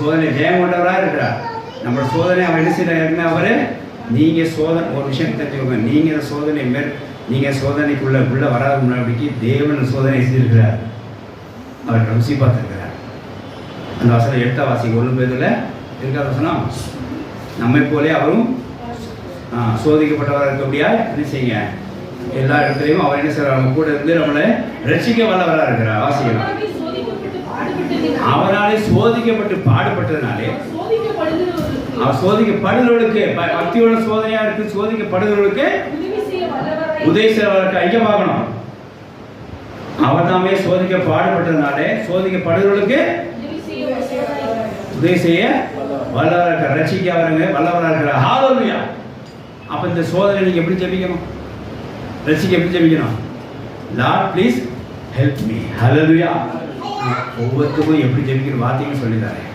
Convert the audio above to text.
சோதனை ஜெயம் கொண்டவராக இருக்கிறார். நம்ம சோதனை அவர் என்ன செய்யறாருன்னா அவர் நீங்கள் சோதனை ஒரு விஷயம் தெரிஞ்சுக்கோங்க, நீங்கள் இந்த சோதனை நீங்கள் சோதனைக்குள்ளே வராத முன்னாடிக்கு தேவன் சோதனை செஞ்சிருக்கிறார். அவர் ருசி பார்த்துருக்கிறார். அந்த வசனம் 8 வாசிக்கு 1 பேரில் இருக்கிற வசனம், நம்மை போலே அவரும் சோதிக்கப்பட்டவராக இருக்கக்கூடிய என்ன செய்யுங்க, எல்லா இடத்துலையும் அவர் என்ன செய்யறாங்க, கூட இருந்து நம்மளை ரட்சிக்க வல்லவராக இருக்கிறார். வாசிக்கலாம். அவராலே சோதிக்கப்பட்டு பாடுபட்டதுனாலே அவர் சோதிக்கப்படுகிறவர்களுக்கு பக்தியோட சோதனையா இருக்கு, சோதிக்கப்படுகிறவர்களுக்கு உதவி செய்வதற்கு ஐக்கியமாகணும். அவர் தாமே சோதிக்க பாடுபட்டதுனாலே சோதிக்கப்படுகிறவர்களுக்கு உதவி செய்ய வல்லவராக இருக்கிறார், ரட்சிக்க அவருங்க வல்லவராக இருக்கிறார். ஹல்லேலூயா. அப்ப இந்த சோதனை நீங்க எப்படி ஜெபிக்கணும், ரட்சிக்க எப்படி ஜெபிக்கணும்? Lord please help me. Hallelujah. ஒவ்வொருத்தருக்கும் எப்படி ஜெபிக்கிற வார்த்தையும் சொல்லித்தாரேன்.